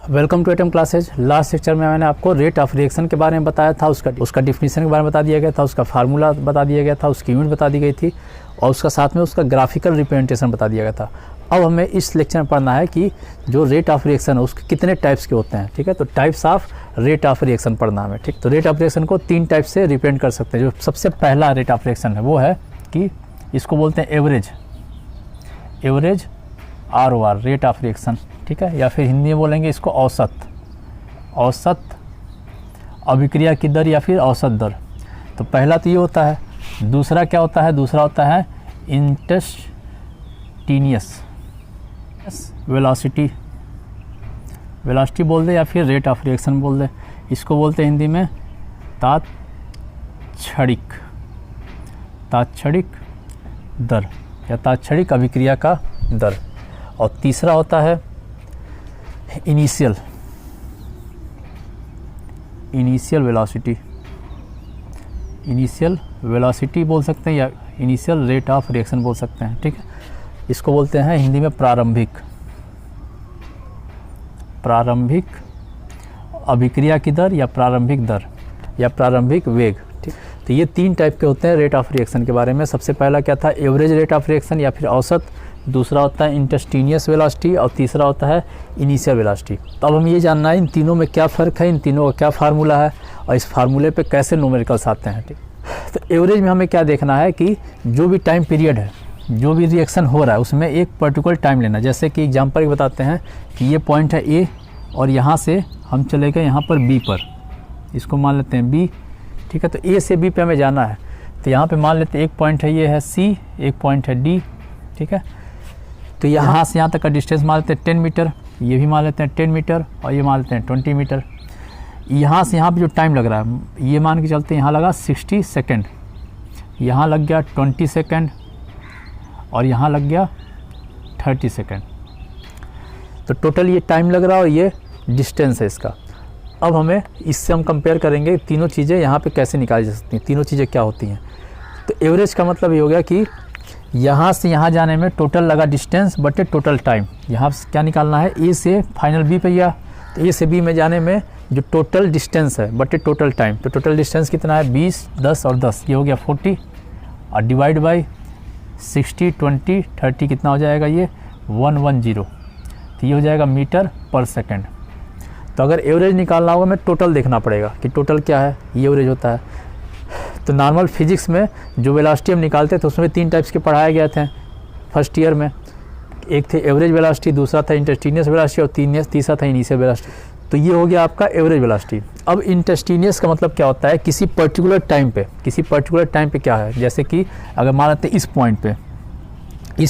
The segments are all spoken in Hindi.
Welcome to Atom classes. Last lecture में मैंने आपको रेट ऑफ रिएक्शन के बारे में बताया था, उसका डिफिनीशन के बारे में बता दिया गया था, उसका फार्मूला बता दिया गया था, उसकी यूनिट बता दी गई थी और उसका साथ में उसका ग्राफिकल रिप्रेजेंटेशन बता दिया गया था। अब हमें इस लेक्चर में पढ़ना है कि जो रेट ऑफ रिएक्शन है उसके कितने टाइप्स के होते हैं। ठीक है, तो types of rate of reaction पढ़ना हमें। ठीक, तो रेट ऑफ रिएक्शन को 3 टाइप से रिप्रेजेंट कर सकते हैं। जो सबसे पहला रेट ऑफ रिएक्शन है वो है कि इसको बोलते हैं average ROR, rate of reaction. ठीक है, या फिर हिंदी में बोलेंगे इसको औसत अभिक्रिया की दर या फिर औसत दर। तो पहला तो ये होता है। दूसरा क्या होता है? दूसरा होता है इंस्टेंटेनियस वेलोसिटी बोल दे या फिर रेट ऑफ रिएक्शन बोल दे। इसको बोलते हैं हिंदी में तात्क्षणिक दर या तात्क्षणिक अभिक्रिया का दर। और तीसरा होता है इनिशियल वेलोसिटी बोल सकते हैं या इनिशियल रेट ऑफ रिएक्शन बोल सकते हैं। ठीक है, इसको बोलते हैं हिंदी में प्रारंभिक अभिक्रिया की दर या प्रारंभिक दर या प्रारंभिक वेग। ठीक, तो ये 3 टाइप के होते हैं रेट ऑफ रिएक्शन के बारे में। सबसे पहला क्या था? एवरेज रेट ऑफ रिएक्शन या फिर औसत। दूसरा होता है इंस्टेंटेनियस वेलोसिटी और तीसरा होता है इनिशियल वेलोसिटी। तो अब हम ये जानना है इन तीनों में क्या फ़र्क है, इन तीनों का क्या फार्मूला है और इस फार्मूले पे कैसे न्यूमेरिकल्स आते हैं। ठीक, तो एवरेज में हमें क्या देखना है कि जो भी टाइम पीरियड है, जो भी रिएक्शन हो रहा है उसमें एक पर्टिकुलर टाइम लेना। जैसे कि एग्जाम्पल बताते हैं कि ये पॉइंट है ए और यहाँ से हम चले गए यहाँ पर बी पर, इसको मान लेते हैं बी। ठीक है, तो ए से बी पे हमें जाना है। तो यहाँ पे मान लेते हैं एक पॉइंट है ये है सी, एक पॉइंट है डी। ठीक है, तो यहाँ से यहाँ तक का डिस्टेंस मान लेते हैं 10 मीटर, ये भी मान लेते हैं 10 मीटर और ये मान लेते हैं 20 मीटर। यहाँ से यहाँ पे जो टाइम लग रहा है ये मान के चलते हैं यहाँ लगा 60 सेकेंड, यहाँ लग गया 20 सेकेंड और यहाँ लग गया 30 सेकेंड। तो टोटल ये टाइम लग रहा है और ये डिस्टेंस है इसका। अब हमें इससे हम कंपेयर करेंगे तीनों चीज़ें यहाँ पे कैसे निकाली जा सकती हैं, तीनों चीज़ें क्या होती हैं। तो एवरेज का मतलब ये हो गया कि यहाँ से यहाँ जाने में टोटल लगा डिस्टेंस बटे टोटल टाइम। यहाँ से क्या निकालना है? ए से फाइनल बी पे गया, तो ए से बी में जाने में जो टोटल डिस्टेंस है बटे टोटल टाइम। तो टोटल डिस्टेंस कितना है? 20, 10 और 10, ये हो गया 40 और डिवाइड बाई 60, 20, 30 कितना हो जाएगा? ये 110। तो ये हो जाएगा मीटर पर सेकेंड। तो अगर एवरेज निकालना होगा हमें टोटल देखना पड़ेगा कि टोटल क्या है, ये एवरेज होता है। तो नॉर्मल फिजिक्स में जो वेलोसिटी हम निकालते थे उसमें 3 टाइप्स के पढ़ाए गए थे फर्स्ट ईयर में। एक थे एवरेज वेलोसिटी, दूसरा था इंस्टेंटेनियस वेलोसिटी और तीसरा था इनिशियल वेलोसिटी। तो ये हो गया आपका एवरेज वेलोसिटी। अब इंस्टेंटेनियस का मतलब क्या होता है? किसी पर्टिकुलर टाइम पे क्या है। जैसे कि अगर मान लेते हैं इस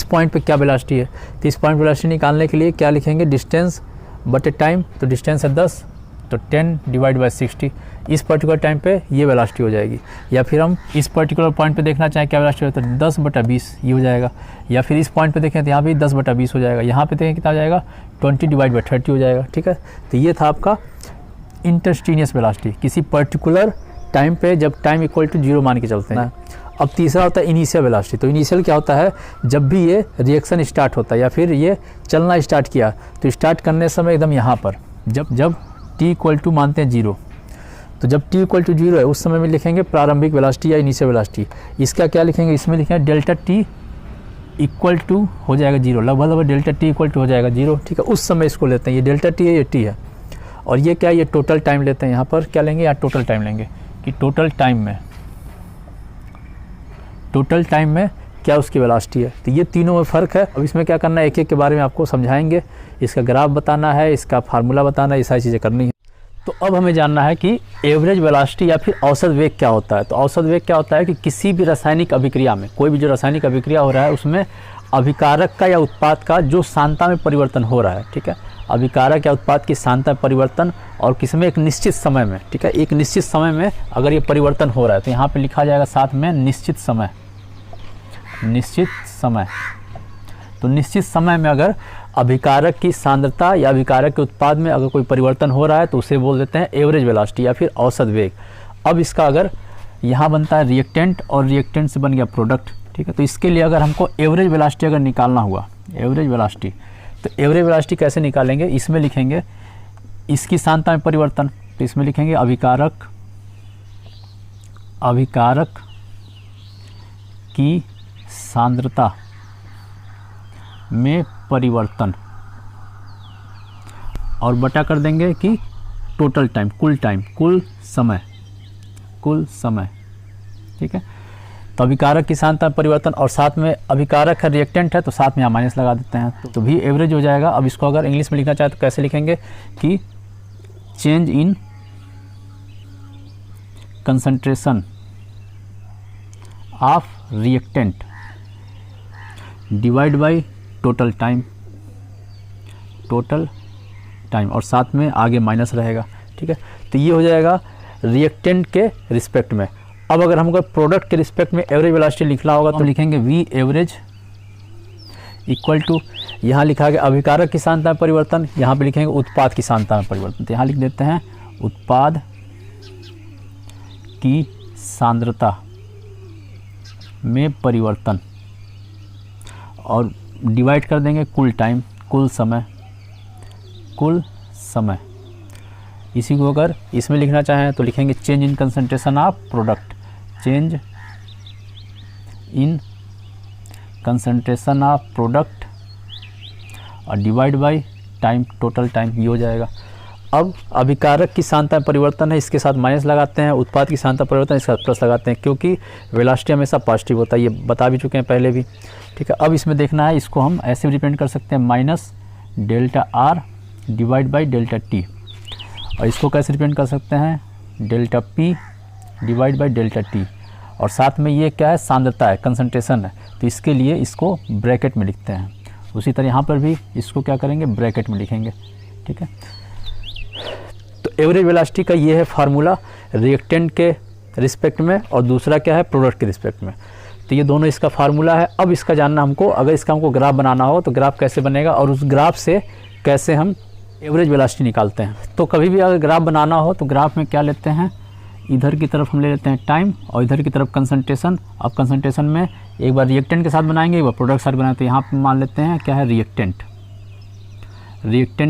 पॉइंट पे क्या वेलोसिटी है, तो इस पॉइंट वेलोसिटी निकालने के लिए क्या लिखेंगे? डिस्टेंस बटे टाइम। तो डिस्टेंस है 10, तो 10 डिवाइड बाई 60। इस पर्टिकुलर टाइम पे ये वेलोसिटी हो जाएगी। या फिर हम इस पर्टिकुलर पॉइंट पे देखना चाहें क्या वेलोसिटी है, तो 10/20 ये हो जाएगा। या फिर इस पॉइंट पे देखें तो यहाँ भी 10/20 हो जाएगा। यहाँ पे देखें कितना हो जाएगा? 20 डिवाइड बाई 30 हो जाएगा। ठीक है, तो ये था आपका इंस्टेंटेनियस वेलोसिटी, किसी पर्टिकुलर टाइम पे जब टाइम इक्वल टू 0 मान के चलते हैं। अब तीसरा होता है इनिशियल वेलोसिटी। तो इनिशियल क्या होता है? जब भी ये रिएक्शन स्टार्ट होता है या फिर ये चलना स्टार्ट किया, तो स्टार्ट करने समय एकदम यहाँ पर जब t इक्वल टू मानते हैं 0, तो जब t इक्वल टू 0 है उस समय में लिखेंगे प्रारंभिक वेलोसिटी या इनिशियल वेलोसिटी। इसका क्या लिखेंगे? इसमें लिखेंगे डेल्टा t इक्वल टू हो जाएगा 0, लगभग डेल्टा t इक्वल टू हो जाएगा 0। ठीक है, उस समय इसको लेते हैं, ये डेल्टा t है, ये t है। और ये क्या है? ये टोटल टाइम लेते हैं। यहाँ पर क्या लेंगे? यहाँ टोटल टाइम लेंगे कि टोटल टाइम में क्या उसकी वेलोसिटी है। तो ये तीनों में फ़र्क है। अब इसमें क्या करना है, एक एक के बारे में आपको समझाएंगे। इसका ग्राफ बताना है, इसका फार्मूला बताना है, ये सारी चीज़ें करनी है। तो अब हमें जानना है कि एवरेज वेलोसिटी या फिर औसत वेग क्या होता है। तो औसत वेग क्या होता है कि किसी भी रासायनिक अभिक्रिया में, कोई भी जो रासायनिक अभिक्रिया हो रहा है उसमें अभिकारक का या उत्पाद का जो सांद्रता में परिवर्तन हो रहा है। ठीक है, अभिकारक या उत्पाद की सांद्रता में परिवर्तन और किसमें? एक निश्चित समय में। ठीक है, एक निश्चित समय में अगर ये परिवर्तन हो रहा है तो यहाँ पर लिखा जाएगा साथ में निश्चित समय। तो निश्चित समय में अगर अभिकारक की सांद्रता या अभिकारक के उत्पाद में अगर कोई परिवर्तन हो रहा है तो उसे बोल देते हैं एवरेज वेलोसिटी या फिर औसत वेग। अब इसका अगर यहाँ बनता है रिएक्टेंट और रिएक्टेंट से बन गया प्रोडक्ट। ठीक है, तो इसके लिए अगर हमको एवरेज वेलोसिटी अगर निकालना हुआ, एवरेज वेलोसिटी, तो एवरेज वेलोसिटी कैसे निकालेंगे? इसमें लिखेंगे इसकी सांद्रता में परिवर्तन, तो इसमें लिखेंगे अभिकारक की सांद्रता में परिवर्तन, और बटा कर देंगे कि टोटल टाइम, कुल समय, ठीक है। तो अभिकारक की सांद्रता में परिवर्तन, और साथ में अभिकारक है, रिएक्टेंट है, तो साथ में यहाँ माइनस लगा देते हैं, तो भी एवरेज हो जाएगा। अब इसको अगर इंग्लिश में लिखना चाहे तो कैसे लिखेंगे कि change in concentration of reactant divide by total time, और साथ में आगे माइनस रहेगा, ठीक है। तो ये हो जाएगा रिएक्टेंट के रिस्पेक्ट में। अब अगर हमको प्रोडक्ट के रिस्पेक्ट में एवरेज वेलोसिटी लिखना होगा तो हम लिखेंगे वी एवरेज इक्वल टू, यहाँ लिखा गया अभिकारक की सांद्रता में परिवर्तन, यहाँ पे लिखेंगे उत्पाद की सांद्रता में परिवर्तन, तो यहाँ लिख देते हैं उत्पाद की सांद्रता में परिवर्तन, और डिवाइड कर देंगे कुल समय। इसी को अगर इसमें लिखना चाहें तो लिखेंगे change in concentration of product, change in concentration of product और divide by time, total time, ये हो जाएगा। अब अभिकारक की सांद्रता में परिवर्तन है, इसके साथ माइनस लगाते हैं, उत्पाद की सांद्रता परिवर्तन इसके साथ प्लस लगाते हैं, क्योंकि वेलोसिटी हमेशा पॉजिटिव होता है, ये बता भी चुके हैं पहले भी, ठीक है। अब इसमें देखना है, इसको हम ऐसे भी रिप्रेजेंट कर सकते हैं minus delta R divide by delta T, और इसको कैसे रिप्रेजेंट कर सकते हैं delta P divide by delta T, और साथ में ये क्या है, सांद्रता है, कंसंट्रेशन है, तो इसके लिए इसको ब्रैकेट में लिखते हैं। उसी तरह यहाँ पर भी इसको क्या करेंगे, ब्रैकेट में लिखेंगे, ठीक है। तो एवरेज वेलोसिटी का ये है फार्मूला रिएक्टेंट के रिस्पेक्ट में, और दूसरा क्या है, प्रोडक्ट के रिस्पेक्ट में। तो ये दोनों इसका फार्मूला है। अब इसका जानना हमको, अगर इसका हमको ग्राफ बनाना हो तो ग्राफ कैसे बनेगा, और उस ग्राफ से कैसे हम एवरेज वेलोसिटी निकालते हैं। तो कभी भी अगर ग्राफ बनाना हो तो ग्राफ में क्या लेते हैं, इधर की तरफ हम ले लेते हैं टाइम, और इधर की तरफ कंसंट्रेशन। अब कंसंट्रेशन में एक बार रिएक्टेंट के साथ बनाएंगे, एक बार प्रोडक्ट के साथ बनाएंगे, तो यहाँ पर मान लेते हैं क्या है, रिएक्टेंट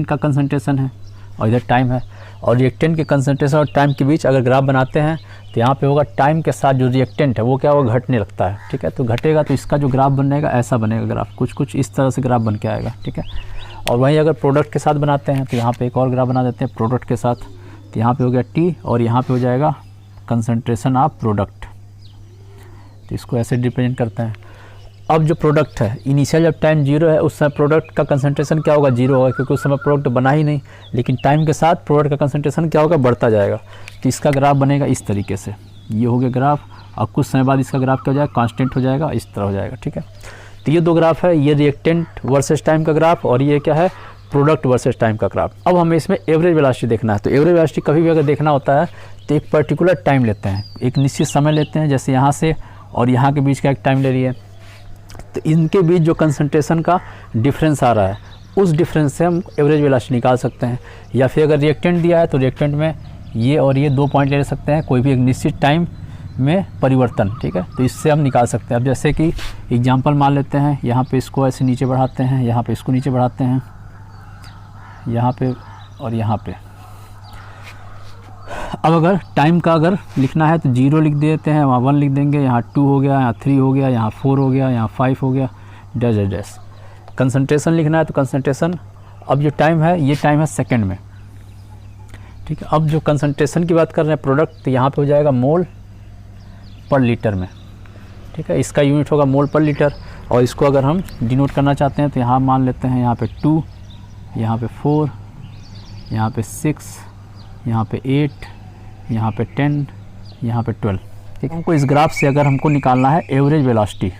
का कंसंट्रेशन है, और इधर टाइम है, और रिएक्टेंट के कंसंट्रेशन और टाइम के बीच अगर ग्राफ बनाते हैं तो यहाँ पे होगा टाइम के साथ जो रिएक्टेंट है वो क्या होगा, घटने लगता है, ठीक है। तो घटेगा तो इसका जो ग्राफ बनेगा ऐसा बनेगा ग्राफ, कुछ इस तरह से ग्राफ बन के आएगा, ठीक है। और वहीं अगर प्रोडक्ट के साथ बनाते हैं तो यहाँ पे एक और ग्राफ बना देते हैं प्रोडक्ट के साथ, तो यहाँ पे हो गया टी, और यहाँ पे हो जाएगा कंसंट्रेशन ऑफ प्रोडक्ट, तो इसको ऐसे रिप्रेजेंट करते हैं। अब जो प्रोडक्ट है, इनिशियल जब टाइम 0 है उस समय प्रोडक्ट का कंसंट्रेशन क्या होगा, 0 होगा, क्योंकि उस समय प्रोडक्ट बना ही नहीं, लेकिन टाइम के साथ प्रोडक्ट का कंसंट्रेशन क्या होगा, बढ़ता जाएगा। तो इसका ग्राफ बनेगा इस तरीके से, ये हो गया ग्राफ, और कुछ समय बाद इसका ग्राफ क्या हो जाएगा, कांस्टेंट हो जाएगा, इस तरह हो जाएगा, ठीक है। तो ये दो ग्राफ है, ये रिएक्टेंट वर्सेस टाइम का ग्राफ, और ये क्या है, प्रोडक्ट वर्सेस टाइम का ग्राफ। अब हमें इसमें एवरेज वेलोसिटी देखना है। तो एवरेज वेलोसिटी कभी भी अगर देखना होता है तो एक पर्टिकुलर टाइम लेते हैं, एक निश्चित समय लेते हैं, जैसे यहाँ से और यहाँ के बीच का एक टाइम ले रही है, तो इनके बीच जो कंसंट्रेशन का डिफरेंस आ रहा है उस डिफरेंस से हम एवरेज वेलोसिटी निकाल सकते हैं। या फिर अगर रिएक्टेंट दिया है तो रिएक्टेंट में ये और ये 2 पॉइंट ले सकते हैं, कोई भी एक निश्चित टाइम में परिवर्तन, ठीक है, तो इससे हम निकाल सकते हैं। अब जैसे कि एग्जांपल मान लेते हैं, यहाँ पे इसको ऐसे नीचे बढ़ाते हैं, यहाँ पे इसको नीचे बढ़ाते हैं, यहाँ पे और यहाँ पे। अब अगर टाइम का अगर लिखना है तो 0 लिख देते हैं, वहाँ 1 लिख देंगे, यहाँ 2 हो गया, यहाँ 3 हो गया, यहाँ 4 हो गया, यहाँ 5 हो गया, डैश डैश डैश। कंसंट्रेशन लिखना है तो कंसंट्रेशन, अब जो टाइम है ये टाइम है सेकंड में, ठीक है। अब जो कंसंट्रेशन की बात कर रहे हैं प्रोडक्ट, तो यहाँ पे हो जाएगा मोल पर लीटर में, ठीक है, इसका यूनिट होगा मोल पर लीटर। और इसको अगर हम डिनोट करना चाहते हैं तो यहाँ मान लेते हैं, यहाँ पे 2, यहाँ पे 4, यहाँ पे 6, यहाँ पे 8, यहाँ पे 10, यहाँ पे 12, ठीक है। हमको इस ग्राफ से अगर हमको निकालना है एवरेज वेलोसिटी,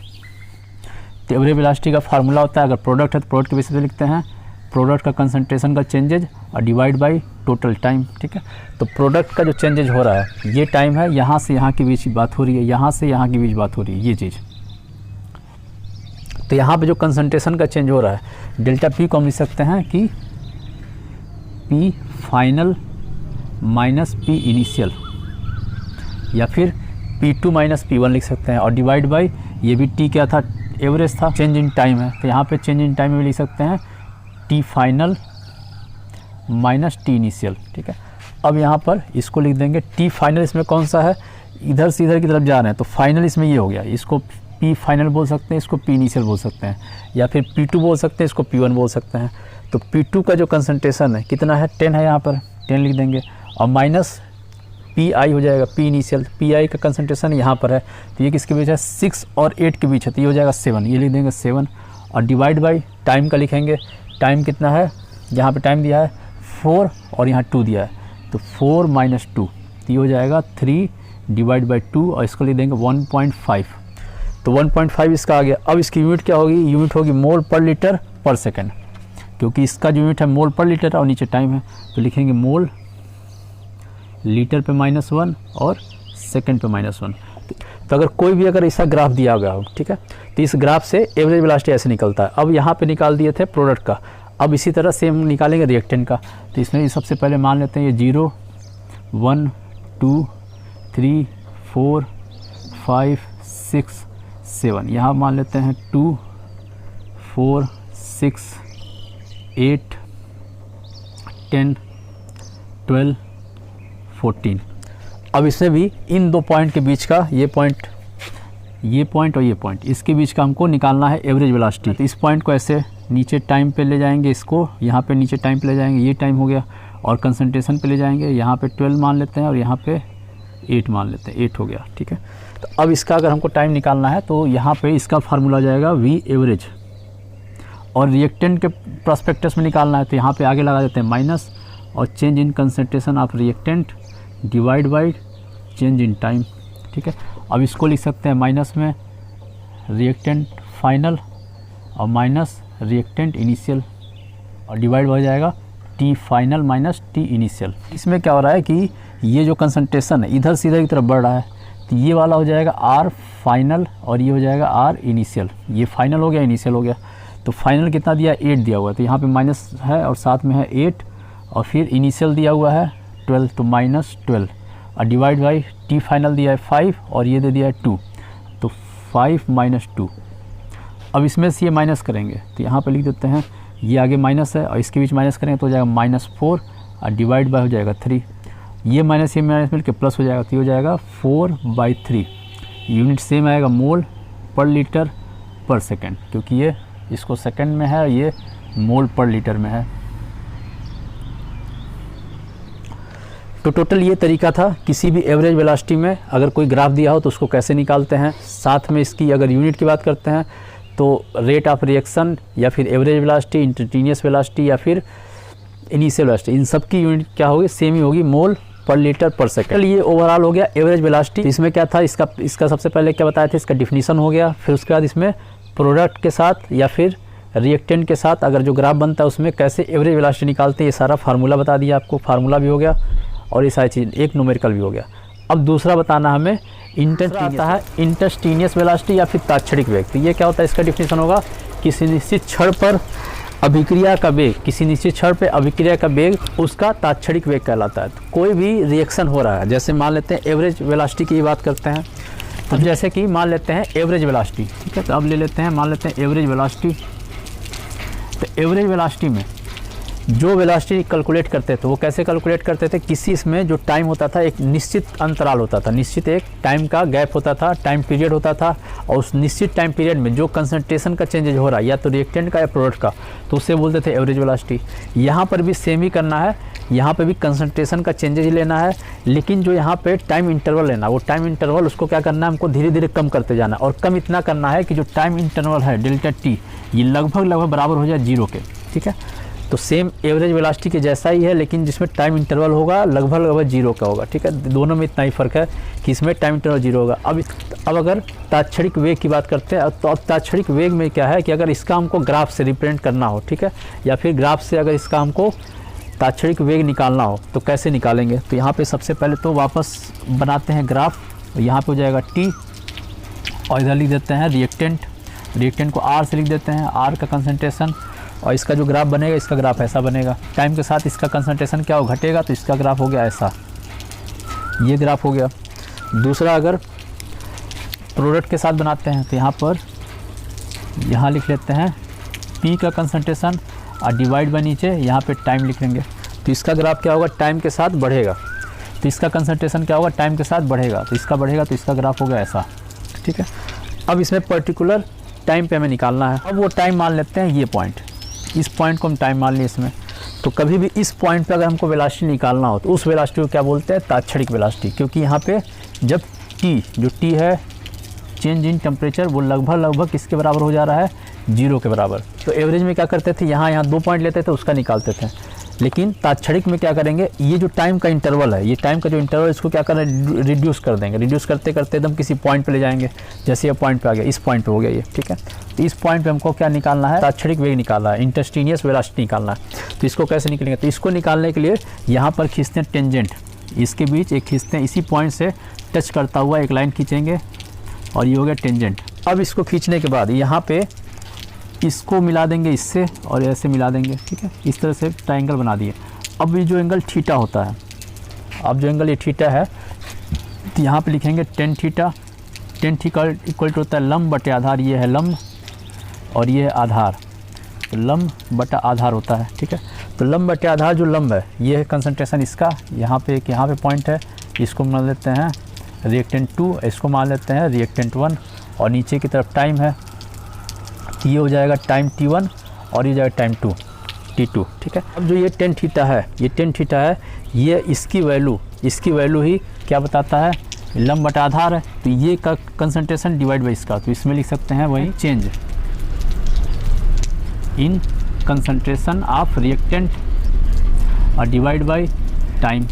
तो एवरेज वेलोसिटी का फार्मूला होता है, अगर प्रोडक्ट है तो प्रोडक्ट के बेसिस पे लिखते हैं, प्रोडक्ट का कंसंट्रेशन का चेंजेज और डिवाइड बाय टोटल टाइम, ठीक है। तो प्रोडक्ट का जो चेंजेज हो रहा है ये टाइम है, यहाँ से यहाँ के बीच बात हो रही है, यहाँ से यहाँ के बीच बात हो रही है, ये चीज़। तो यहाँ पे जो कंसंट्रेशन का चेंज हो रहा है, डेल्टा पी को हम लिख सकते हैं कि P final minus P initial, या फिर P2 माइनस P1 लिख सकते हैं, और डिवाइड बाय ये भी T क्या था, एवरेज था, चेंज इन टाइम है, तो यहाँ पे चेंज इन टाइम में लिख सकते हैं T final minus T initial, ठीक है। अब यहाँ पर इसको लिख देंगे टी फाइनल, इसमें कौन सा है, इधर से इधर की तरफ जा रहे हैं तो फाइनल इसमें ये हो गया, इसको पी फाइनल बोल सकते हैं, इसको पी इनिशियल बोल सकते हैं, या फिर P2 बोल सकते हैं, इसको P1 बोल सकते हैं। तो P2 का जो कंसंट्रेशन है कितना है, 10 है, यहाँ पर 10 लिख देंगे, और माइनस PI हो जाएगा, पी इनिशियल, PI का कंसंट्रेशन यहाँ पर है, तो ये किसके बीच है, 6 और 8 के बीच है, तो ये हो जाएगा 7, ये लिख देंगे 7, और डिवाइड बाई टाइम का लिखेंगे, टाइम कितना है, यहाँ पे टाइम दिया है 4 और यहाँ 2 दिया है, तो 4 माइनस 2, तो ये हो जाएगा 3 डिवाइड बाई 2, और इसको लिख देंगे 1.5, तो 1.5 इसका आ गया। अब इसकी यूनिट क्या होगी, यूनिट होगी मोल पर लीटर पर सेकेंड, क्योंकि इसका जो यूनिट है मोल पर लीटर और नीचे टाइम है, तो लिखेंगे मोल लीटर पे -1 और सेकंड पे -1। तो अगर कोई भी अगर ऐसा ग्राफ दिया गया हो, ठीक है, तो इस ग्राफ से एवरेज वेलोसिटी ऐसे निकलता है। अब यहाँ पे निकाल दिए थे प्रोडक्ट का, अब इसी तरह से हम निकालेंगे रिएक्टेंट का। तो इसमें सबसे पहले मान लेते हैं ये 0 1 2 3 4 5 6 7, यहाँ मान लेते हैं 2 4 6 8 10 12 14। अब इसमें भी इन दो पॉइंट के बीच का ये पॉइंट और ये पॉइंट, इसके बीच का हमको निकालना है एवरेज वेलोसिटी। तो इस पॉइंट को ऐसे नीचे टाइम पे ले जाएंगे, इसको यहाँ पे नीचे टाइम पे ले जाएंगे, ये टाइम हो गया, और कंसंट्रेशन पे ले जाएंगे, यहाँ पे 12 मान लेते हैं और यहाँ पे 8 मान लेते हैं, 8 हो गया, ठीक है। तो अब इसका अगर हमको टाइम निकालना है तो यहाँ पे इसका फार्मूला जाएगा V एवरेज, और रिएक्टेंट के प्रोस्पेक्टस में निकालना है तो यहाँ पे आगे लगा देते हैं माइनस, और change in concentration of reactant divide by change in time, ठीक है। अब इसको लिख सकते हैं माइनस में रिएक्टेंट फाइनल और माइनस रिएक्टेंट इनिशियल, और डिवाइड हो जाएगा T final minus T initial. इसमें क्या हो रहा है कि ये जो कंसंट्रेशन है इधर से इधर की तरफ बढ़ रहा है, तो ये वाला हो जाएगा आर फाइनल और ये हो जाएगा आर इनिशियल, ये फाइनल हो गया, इनिशियल हो गया। तो फाइनल कितना दिया, 8 दिया हुआ है, तो यहाँ पे माइनस है और साथ में है 8, और फिर इनिशियल दिया हुआ है 12, तो -12, और डिवाइड बाई टी फाइनल दिया है 5 और ये दे दिया है 2, तो 5 माइनस 2। अब इसमें से ये माइनस करेंगे तो यहाँ पे लिख देते हैं, ये आगे माइनस है और इसके बीच माइनस करेंगे तो हो जाएगा -4, और डिवाइड बाई हो जाएगा 3, ये माइनस मिल के प्लस हो जाएगा, तो ये हो जाएगा 4/3। यूनिट सेम आएगा मोल पर लीटर पर सेकेंड, क्योंकि ये इसको सेकेंड में है और ये मोल पर लीटर में है। तो टोटल ये तरीका था किसी भी एवरेज वेलोसिटी में अगर कोई ग्राफ दिया हो तो उसको कैसे निकालते हैं। साथ में इसकी अगर यूनिट की बात करते हैं तो रेट ऑफ रिएक्शन या फिर एवरेज वेलोसिटी, इंस्टेंटेनियस वेलोसिटी या फिर इनिशियल वेलोसिटी, इन सब की यूनिट क्या होगी, सेम ही होगी, मोल पर लीटर पर सेकंड। ये ओवरऑल हो गया एवरेज वेलोसिटी। इसमें क्या था, इसका सबसे पहले क्या बताया था, इसका डिफिनीशन हो गया। फिर उसके बाद इसमें प्रोडक्ट के साथ या फिर रिएक्टेंट के साथ अगर जो ग्राफ बनता है उसमें कैसे एवरेज वेलोसिटी निकालते हैं, ये सारा फार्मूला बता दिया आपको। फार्मूला भी हो गया और ये सारी चीज़, एक न्यूमेरिकल भी हो गया। अब दूसरा बताना हमें इंस्टेंटेनियस वेलोसिटी या फिर तात्क्षणिक वेग। तो ये क्या होता है, इसका डिफिनीशन होगा किसी निश्चित क्षण पर अभिक्रिया का वेग, किसी निश्चित क्षण पे अभिक्रिया का वेग उसका तात्क्षणिक वेग कहलाता है। तो कोई भी रिएक्शन हो रहा है, जैसे मान लेते हैं एवरेज वेलोसिटी की बात करते हैं, तो जैसे कि मान लेते हैं एवरेज वेलोसिटी, ठीक है। तो अब ले लेते हैं, मान लेते हैं एवरेज वेलोसिटी। तो एवरेज वेलोसिटी में जो वेलोसिटी कैलकुलेट करते थे वो कैसे कैलकुलेट करते थे, किसी इसमें जो टाइम होता था, एक निश्चित अंतराल होता था, निश्चित एक टाइम का गैप होता था, टाइम पीरियड होता था, और उस निश्चित टाइम पीरियड में जो कंसंट्रेशन का चेंजेज हो रहा है या तो रिएक्टेंट का या प्रोडक्ट का, तो उससे बोलते थे एवरेज वेलोसिटी। यहाँ पर भी सेम ही करना है, यहाँ पे भी कंसंट्रेशन का चेंजेज लेना है, लेकिन जो यहाँ पे टाइम इंटरवल लेना, वो टाइम इंटरवल उसको क्या करना है, हमको धीरे धीरे कम करते जाना, और कम इतना करना है कि जो टाइम इंटरवल है डेल्टा टी, ये लगभग बराबर हो जाए 0 के, ठीक है। तो सेम एवरेज वेलोसिटी के जैसा ही है, लेकिन जिसमें टाइम इंटरवल होगा लगभग 0 का होगा, ठीक है। दोनों में इतना ही फ़र्क है कि इसमें टाइम इंटरवल 0 होगा। अब अगर तात्क्षणिक वेग की बात करते हैं, तो अब तात्क्षणिक वेग में क्या है कि अगर इसका हमको ग्राफ से रिप्रेजेंट करना हो, ठीक है, या फिर ग्राफ से अगर इसका हमको तात्क्षणिक वेग निकालना हो तो कैसे निकालेंगे। तो यहाँ पे सबसे पहले तो वापस बनाते हैं ग्राफ, यहाँ पे हो जाएगा टी, और इधर लिख देते हैं रिएक्टेंट को आर से लिख देते हैं, आर का कंसंट्रेशन, और इसका जो ग्राफ बनेगा, इसका ग्राफ ऐसा बनेगा। टाइम के साथ इसका कंसंट्रेशन क्या हो, घटेगा, तो इसका ग्राफ हो गया ऐसा, ये ग्राफ हो गया। दूसरा अगर प्रोडक्ट के साथ बनाते हैं तो यहाँ लिख लेते हैं पी का कंसंट्रेशन और डिवाइड बाय नीचे यहाँ पे टाइम लिख लेंगे। तो इसका ग्राफ क्या होगा, टाइम के साथ बढ़ेगा। तो इसका कंसंट्रेशन क्या होगा, टाइम के साथ बढ़ेगा, तो इसका बढ़ेगा, तो इसका ग्राफ होगा ऐसा, ठीक है। अब इसमें पर्टिकुलर टाइम पे हमें निकालना है। अब वो टाइम मान लेते हैं ये पॉइंट, इस पॉइंट को हम टाइम मान लिए इसमें। तो कभी भी इस पॉइंट पे अगर हमको वेलोसिटी निकालना हो तो उस वेलोसिटी को क्या बोलते हैं, तात्क्षणिक वेलोसिटी, क्योंकि यहाँ पे जब टी, जो टी है चेंज इन टेम्परेचर, वो लगभग किसके बराबर हो जा रहा है, 0 के बराबर। तो एवरेज में क्या करते थे, यहाँ 2 पॉइंट लेते थे, उसका निकालते थे। लेकिन तात्क्षणिक में क्या करेंगे, ये जो टाइम का इंटरवल है, ये टाइम का जो इंटरवल, इसको क्या करें, रिड्यूस कर देंगे। रिड्यूस करते करते एकदम किसी पॉइंट पे ले जाएंगे। जैसे ये पॉइंट पे आ गया, इस पॉइंट पे हो गया ये, ठीक है। तो इस पॉइंट पे हमको क्या निकालना है, तात्क्षणिक वेग निकालना है, इंस्टेंटेनियस वेलोसिटी निकालना है। तो इसको कैसे निकलेंगे, तो इसको निकालने के लिए यहाँ पर खींचते हैं टेंजेंट, इसके बीच एक खींचते हैं, इसी पॉइंट से टच करता हुआ एक लाइन खींचेंगे और ये हो गया टेंजेंट। अब इसको खींचने के बाद यहाँ पे इसको मिला देंगे इससे और ऐसे मिला देंगे, ठीक है। इस तरह से ट्रायंगल बना दिए। अब ये जो एंगल थीटा होता है, अब जो एंगल ये थीटा है, तो यहाँ पे लिखेंगे tan theta. Tan theta equal to होता है लंब बटे आधार, ये है लंब और ये है आधार, तो लंब बटा आधार होता है, ठीक है। तो लंब बटे आधार, जो लंब है ये है कंसंट्रेशन इसका, यहाँ पे एक यहाँ पे पॉइंट है, इसको मान लेते हैं रिएक्टेंट 2, इसको मान लेते हैं रिएक्टेंट 1, और नीचे की तरफ टाइम है, तो ये हो जाएगा टाइम T1 और ये जाएगा टाइम T2, ठीक है। अब जो ये टेन थीटा है, ये टेन थीटा है, ये इसकी वैल्यू ही क्या बताता है, लंब बटा आधार है। तो ये का कंसंट्रेशन डिवाइड बाई इसका, तो इसमें लिख सकते हैं वही change in concentration of reactant और डिवाइड बाई टाइम।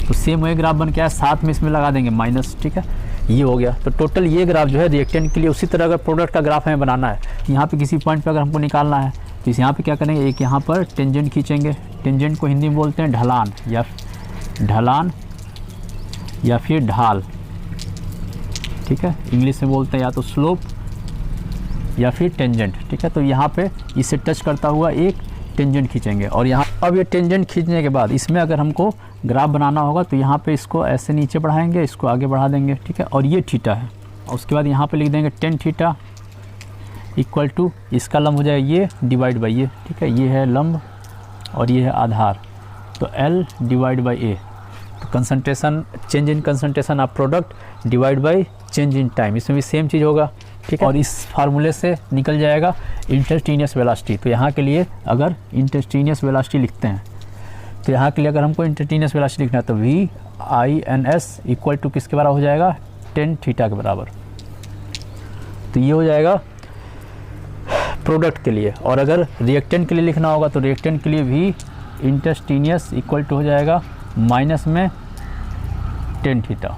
तो सेम वही ग्राफ बन के आया, साथ में इसमें लगा देंगे माइनस, ठीक है। ये हो गया। तो टोटल ये ग्राफ जो है रिएक्टेंट के लिए, उसी तरह अगर प्रोडक्ट का ग्राफ हमें बनाना है, यहाँ पे किसी पॉइंट पे अगर हमको निकालना है, तो इस यहाँ पे क्या करेंगे, एक यहाँ पर टेंजेंट खींचेंगे। टेंजेंट को हिंदी में बोलते हैं ढलान या फिर ढाल, ठीक है। इंग्लिश में बोलते हैं या तो स्लोप या फिर टेंजेंट, ठीक है। तो यहाँ पे इससे टच करता हुआ एक टेंजेंट खींचेंगे और यहाँ, अब ये टेंजेंट खींचने के बाद इसमें अगर हमको ग्राफ बनाना होगा तो यहाँ पे इसको ऐसे नीचे बढ़ाएंगे, इसको आगे बढ़ा देंगे, ठीक है। और ये थीटा है, और उसके बाद यहाँ पे लिख देंगे टेन थीटा इक्वल टू, इसका लंब हो जाएगा ये डिवाइड बाई ये, ठीक है। ये है लंब और ये है आधार, तो L डिवाइड बाई A। तो concentration, change in concentration of product divide by change in time, इसमें भी सेम चीज़ होगा, ठीक है। और इस फार्मूले से निकल जाएगा इंस्टेंटेनियस वेलोसिटी। तो यहाँ के लिए अगर इंस्टेंटेनियस वेलोसिटी लिखते हैं, तो यहाँ के लिए अगर हमको इंस्टेंटेनियस वेलोसिटी लिखना है तो VINS इक्वल टू किसके बराबर हो जाएगा, टेन थीटा के बराबर। तो ये हो जाएगा प्रोडक्ट के लिए। और अगर रिएक्टेंट के लिए लिखना होगा तो रिएक्टेंट के लिए भी इंस्टेंटेनियस इक्वल टू हो जाएगा माइनस में टेन थीटा।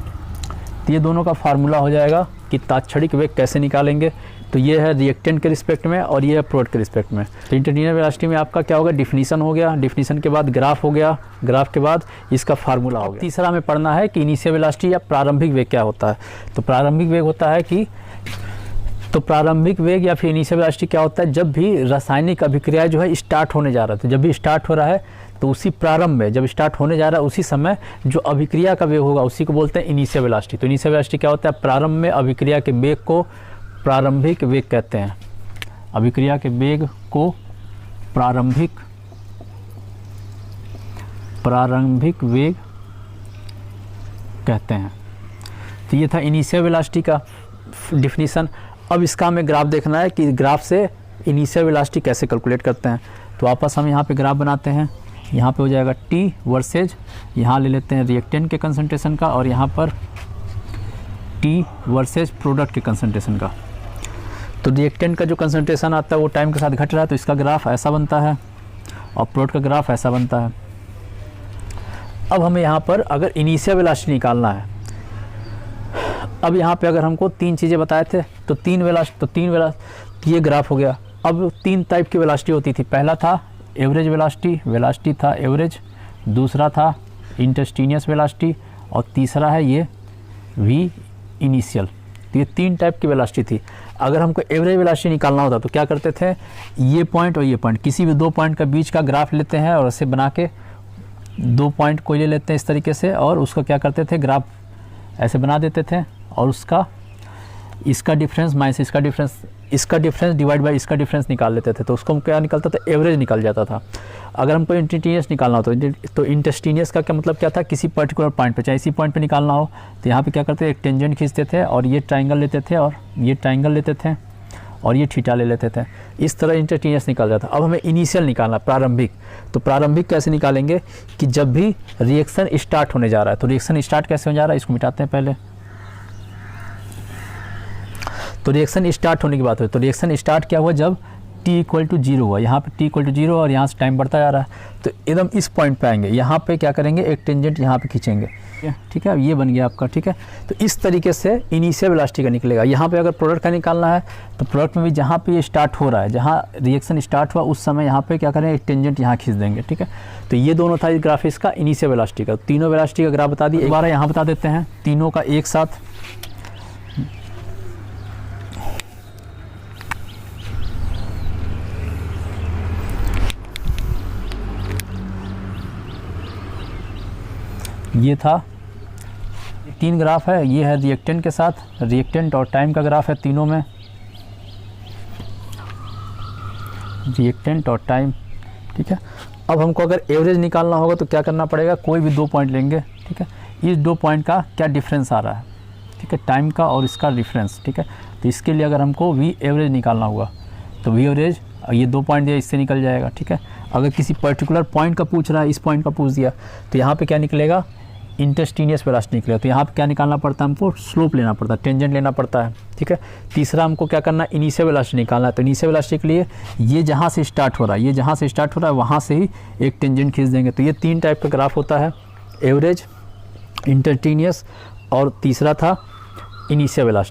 तो ये दोनों का फार्मूला हो जाएगा कि तात्क्षणिक वेग कैसे निकालेंगे। तो ये है रिएक्टेंट के रिस्पेक्ट में और ये है प्रोडक्ट के रिस्पेक्ट में। तो इंस्टेंटेनियस वेलोसिटी में आपका क्या होगा, डिफिनीशन हो गया, डिफिनीशन के बाद ग्राफ हो गया, ग्राफ के बाद इसका फार्मूला हो गया। तीसरा हमें पढ़ना है कि इनिशियल वेलोसिटी या प्रारंभिक वेग क्या होता है। तो प्रारंभिक वेग होता है कि, तो प्रारंभिक वेग या फिर इनिशियल वेलोसिटी क्या होता है, जब भी रासायनिक अभिक्रिया जो है स्टार्ट होने जा रहा है, तो जब भी स्टार्ट हो रहा है तो उसी प्रारंभ में, जब स्टार्ट होने जा रहा है उसी समय जो अभिक्रिया का वेग होगा उसी को बोलते हैं इनिशियल वेलोसिटी। तो इनिशियल वेलोसिटी क्या होता है, प्रारंभ में अभिक्रिया के वेग को प्रारंभिक वेग कहते हैं। अभिक्रिया के वेग को प्रारंभिक वेग कहते हैं। तो ये था इनिशियल वेलोसिटी का डिफिनीशन। अब इसका हमें ग्राफ देखना है कि ग्राफ से इनिशियल वेलोसिटी कैसे कैलकुलेट करते हैं। तो वापस हम यहाँ पे ग्राफ बनाते हैं। यहाँ पे हो जाएगा T वर्सेज, यहाँ ले लेते हैं रिएक्टेंट के कंसंट्रेशन का और यहाँ पर T वर्सेज प्रोडक्ट के कंसंट्रेशन का। तो रिएक्टेंट का जो कंसंट्रेशन आता है वो टाइम के साथ घट रहा है, तो इसका ग्राफ ऐसा बनता है और प्रोडक्ट का ग्राफ ऐसा बनता है। अब हमें यहाँ पर अगर इनिशियल वेलोसिटी निकालना है, अब यहाँ पे अगर हमको तीन चीज़ें बताए थे तो तीन वेलोसिटी, ये ग्राफ हो गया। अब तीन टाइप की वेलोसिटी होती थी। पहला था एवरेज वेलोसिटी था एवरेज, दूसरा था इंस्टेंटेनियस वेलोसिटी और तीसरा है ये V इनिशियल। तो ये तीन टाइप की वेलोसिटी थी। अगर हमको एवरेज वेलोसिटी निकालना होता तो क्या करते थे, ये पॉइंट और ये पॉइंट, किसी भी दो पॉइंट का बीच का ग्राफ लेते हैं और ऐसे बना के दो पॉइंट को ले लेते हैं इस तरीके से और उसको क्या करते थे, ग्राफ ऐसे बना देते थे और उसका इसका डिफरेंस माइनस इसका डिफरेंस इसका डिफरेंस डिवाइड बाय इसका डिफरेंस निकाल लेते थे, तो उसको हम क्या निकलता था, एवरेज निकल जाता था। अगर हमको इंस्टेंटेनियस निकालना हो तो इंस्टेंटेनियस का क्या मतलब क्या था, किसी पर्टिकुलर पॉइंट पे, चाहे इसी पॉइंट पे निकालना हो तो यहाँ पे क्या करते थे, एक टेंजेंट खींचते थे और ये ट्राइंगल लेते थे और ये ट्राइंगल लेते थे और ये थीटा ले लेते थे, इस तरह इंस्टेंटेनियस निकल जाता। अब हमें इनिशियल निकालना, प्रारंभिक। तो प्रारंभिक कैसे निकालेंगे कि जब भी रिएक्शन स्टार्ट होने जा रहा है, तो रिएक्शन स्टार्ट कैसे हो जा रहा है, इसको मिटाते हैं पहले। तो रिएक्शन स्टार्ट होने की बात है, तो रिएक्शन स्टार्ट क्या हुआ, जब t इक्वल टू 0 हुआ, यहाँ पे t इक्वल टू 0 और यहाँ से टाइम बढ़ता जा रहा है, तो एकदम इस पॉइंट पे आएंगे, यहाँ पे क्या करेंगे, एक टेंजेंट यहाँ पे खींचेंगे, ठीक है। अब ये बन गया आपका, ठीक है। तो इस तरीके से इनिशियल वेलोसिटी का निकलेगा। यहाँ पे अगर प्रोडक्ट का निकालना है तो प्रोडक्ट में भी जहाँ पे ये स्टार्ट हो रहा है, जहाँ रिएक्शन स्टार्ट हुआ उस समय यहाँ पे क्या करें, एक टेंजेंट यहाँ खींच देंगे, ठीक है। तो ये दोनों था इस ग्राफ इसका इनिशियल वेलोसिटी का। तीनों वेलोसिटी का ग्राफ बता दिए, एक बार यहाँ बता देते हैं तीनों का एक साथ। ये था, 3 ग्राफ है, ये है रिएक्टेंट के साथ, रिएक्टेंट और टाइम का ग्राफ है तीनों में, रिएक्टेंट और टाइम, ठीक है। अब हमको अगर एवरेज निकालना होगा तो क्या करना पड़ेगा, कोई भी 2 पॉइंट लेंगे, ठीक है। इस 2 पॉइंट का क्या डिफरेंस आ रहा है, ठीक है, टाइम का और इसका डिफरेंस, ठीक है। तो इसके लिए अगर हमको वी एवरेज निकालना हुआ तो वी एवरेज, ये 2 पॉइंट दिया इससे निकल जाएगा, ठीक है। अगर किसी पर्टिकुलर पॉइंट का पूछ रहा है, इस पॉइंट का पूछ दिया, तो यहाँ पे क्या निकलेगा, इंस्टेंटेनियस वेलोसिटी निकलेगा। तो यहाँ पे क्या निकालना पड़ता है, हमको स्लोप लेना पड़ता है, टेंजेंट लेना पड़ता है, ठीक है। तीसरा हमको क्या करना है, इनिशियल वेलोसिटी निकालना है। तो इनिशियल वेलोसिटी के लिए ये जहाँ से स्टार्ट हो रहा है, ये जहाँ से स्टार्ट हो रहा है वहाँ से ही एक टेंजेंट खींच देंगे। तो ये 3 टाइप का ग्राफ होता है, एवरेज, इंस्टेंटेनियस और तीसरा था इनिशियल वेलोसिटी।